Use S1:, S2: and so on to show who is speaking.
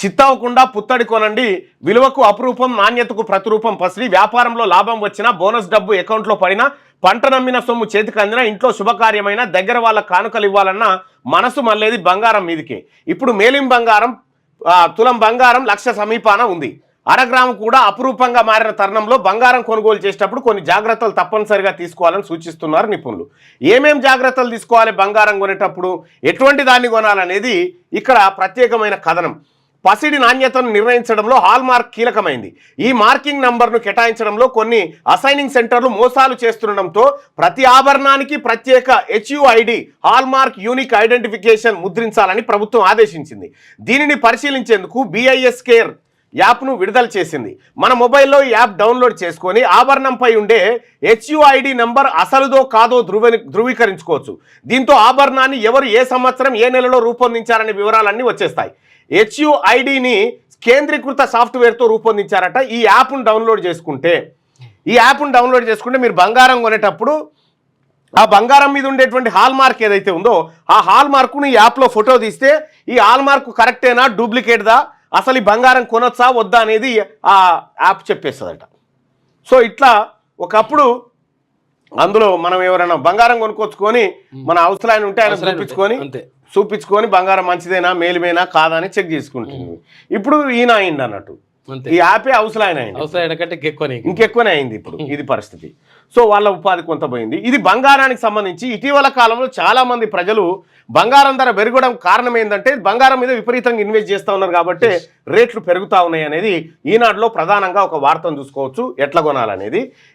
S1: చిత్తవకుండా పుత్తడి కొనండి, విలువకు అపురూపం, నాణ్యతకు ప్రతిరూపం పసిడి. వ్యాపారంలో లాభం వచ్చినా, బోనస్ డబ్బు అకౌంట్లో పడినా, పంట నమ్మిన సొమ్ము చేతికి అందినా, ఇంట్లో శుభకార్యమైన, దగ్గర వాళ్ళ కానుకలు ఇవ్వాలన్నా మనసు మళ్ళేది బంగారం మీదికే. ఇప్పుడు మేలిం బంగారం తులం బంగారం 1,00,000 సమీపాన ఉంది. అరగ్రాము కూడా అపురూపంగా మారిన తరుణంలో బంగారం కొనుగోలు చేసేటప్పుడు కొన్ని జాగ్రత్తలు తప్పనిసరిగా తీసుకోవాలని సూచిస్తున్నారు నిపుణులు. ఏమేం జాగ్రత్తలు తీసుకోవాలి బంగారం కొనేటప్పుడు, ఎటువంటి దాన్ని కొనాలనేది ఇక్కడ ప్రత్యేకమైన కథనం. పసిడి నాణ్యతను నిర్ణయించడంలో హాల్ మార్క్ కీలకమైంది. ఈ మార్కింగ్ నంబర్ను కేటాయించడంలో కొన్ని అసైనింగ్ సెంటర్లు మోసాలు చేస్తుండటంతో ప్రతి ఆభరణానికి ప్రత్యేక HUID hallmark unique identification ముద్రించాలని ప్రభుత్వం ఆదేశించింది. దీనిని పరిశీలించేందుకు BIS కేర్ యాప్ను విడుదల చేసింది. మన మొబైల్లో ఈ యాప్ డౌన్లోడ్ చేసుకొని ఆభరణంపై ఉండే HUID నంబర్ అసలుదో కాదో ధృవీకరించుకోవచ్చు. దీంతో ఆభరణాన్ని ఎవరు ఏ సంవత్సరం ఏ నెలలో రూపొందించారనే వివరాలన్నీ వచ్చేస్తాయి. HUIDని కేంద్రీకృత సాఫ్ట్వేర్తో రూపొందించారట. ఈ యాప్ను డౌన్లోడ్ చేసుకుంటే మీరు బంగారం కొనేటప్పుడు ఆ బంగారం మీద ఉండేటువంటి హాల్ మార్క్ ఏదైతే ఉందో ఆ హాల్ మార్కును ఈ యాప్లో ఫోటో తీస్తే ఈ హాల్ మార్క్ కరెక్టేనా, డూప్లికేట్దా, అసలు ఈ బంగారం కొనొచ్చా వద్దా అనేది ఆ యాప్ చెప్పేస్తుందట. సో ఇట్లా ఒకప్పుడు అందులో మనం ఎవరైనా బంగారం కొనుక్కొచ్చుకొని మన అవసరాన్ని ఉంటే ఆయన చూపించుకొని బంగారం మంచిదేనా మేలిమేనా కాదా అని చెక్ చేసుకుంటుంది. ఇప్పుడు ఈయన అయింది అన్నట్టు, ఈ యాపే అవసరాయన ఇంకెక్కువనే అయింది ఇప్పుడు ఇది పరిస్థితి. సో వాళ్ళ ఉపాధి కొంత పోయింది. ఇది బంగారానికి సంబంధించి ఇటీవల కాలంలో చాలా మంది ప్రజలు బంగారం ధర పెరగడం కారణం ఏంటంటే బంగారం మీద విపరీతంగా ఇన్వెస్ట్ చేస్తూ ఉన్నారు కాబట్టి రేట్లు పెరుగుతూ ఉన్నాయి అనేది ఈనాడులో ప్రధానంగా ఒక వార్తను చూసుకోవచ్చు ఎట్లా కొనాలనేది.